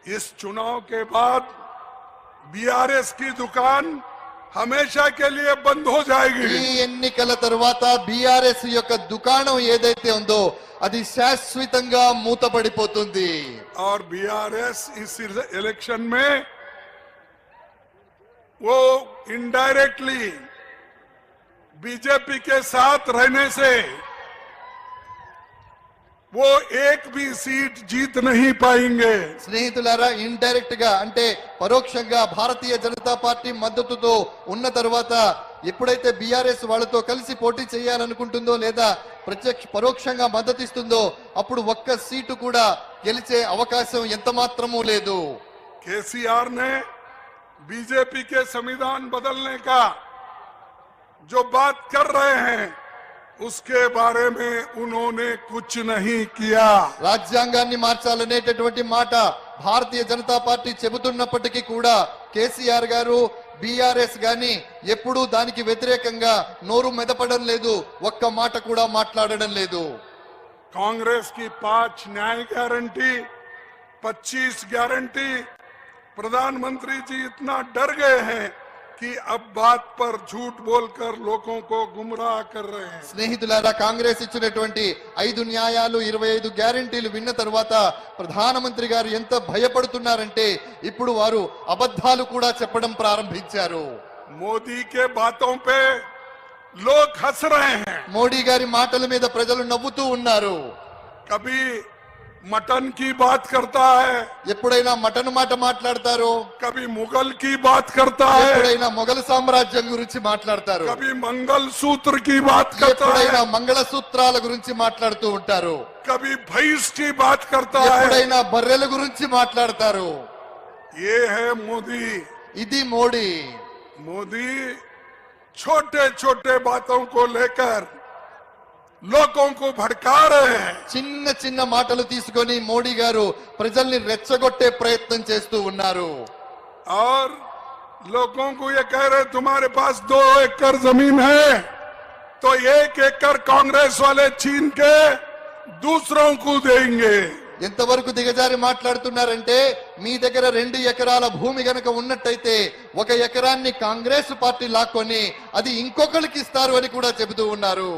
इस चुनाव के बाद बीआरएस की दुकान हमेशा के लिए बंद हो जाएगी। ఈ ఎన్నికల తర్వాత బీఆర్ఎస్ యొక్క దుకాణం ఏదైతే ఉందో అది శాశ్వతంగా మూతపడిపోతుంది। और बीआरएस इस इलेक्शन में वो इनडायरेक्टली बीजेपी के साथ रहने से वो एक भी सीट जीत नहीं पाएंगे। స్నేహితులారా, ఇండైరెక్ట్ గా అంటే పరోక్షంగా భారతీయ జనతా పార్టీ మద్దతుతో ఉన్న తర్వాత ఎప్పుడైతే బీఆర్ఎస్ వాళ్ళతో కలిసి పోటీ చేయాలనుకుంటుందో లేదా పరోక్షంగా మద్దతిస్తుందో అప్పుడు ఒక్క సీటు కూడా గెలిచే అవకాశం ఎంత మాత్రమూ లేదు। केसीआर ने बीजेपी के संविधान बदलने का जो बात कर रहे हैं उसके बारे में उन्होंने कुछ नहीं किया। రాజ్యాంగాన్ని మార్చాలనేటటువంటి మాట భారతీయ జనతా పార్టీ చెబుతున్నప్పటికీ కూడా కేసీఆర్ గారు బీఆర్ఎస్ గాని ఎప్పుడూ దానికి వ్యతిరేకంగా నోరు మెదపడం లేదు, ఒక్క మాట కూడా మాట్లాడడం లేదు। कांग्रेस की 5 न्याय गारंटी 25 गारंटी प्रधानमंत्री जी इतना डर गए हैं कि अब बात पर झूठ बोलकर लोगों को गुमराह कर रहे हैं। స్నేహితులారా, కాంగ్రెస్ ఇచ్చినటువంటి 5 న్యాయాలు 25 గ్యారెంటీలు విన్న తర్వాత ప్రధానమంత్రి గారు ఎంత భయపడుతున్నారంటే ఇప్పుడు వారు అబద్ధాలు కూడా చెప్పడం ప్రారంభించారు। मोदी के बातों पे लोग हंस रहे हैं। మోడీ గారి మాటల మీద ప్రజలు నవ్వుతూ ఉన్నారు। कभी मटन की बात करता है, ఎప్పుడైనా మటన్ మాట మాట్లాడతారు, कभी मुगल की बात करता है, ఎప్పుడైనా మొఘల్ సామ్రాజ్యం గురించి మాట్లాడతారు, कभी मंगल सूत्र की बात करता ఎప్పుడైనా है, మంగళసూత్రాల గురించి మాట్లాడుతూ ఉంటారు, कभी भैंस की बात करता है। ఎప్పుడైనా బర్రెల గురించి మాట్లాడతారు। ये है मोदी। ఇది మోడీ। मोदी छोटे छोटे बातों को लेकर लोगों को भड़का रहे हैं। చిన్న చిన్న మాటలు తీసుకొని మోడీ గారు ప్రజల్ని రెచ్చగొట్టే ప్రయత్నం చేస్తూ ఉన్నారు। और लोगों को ये कह रहे तुम्हारे पास 2 एकड़ जमीन है तो 1 एकड़ कांग्रेस वाले छीन के दूसरों को देंगे। ఎంతవరకు దిగజారి మాట్లాడుతున్నారంటే మీ దగ్గర 2 ఎకరాల భూమి గనక ఉన్నట్టయితే 1 ఎకరాన్ని కాంగ్రెస్ పార్టీ లాక్కొని అది ఇంకొకరికి ఇస్తారు అని కూడా చెబుతూ ఉన్నారు।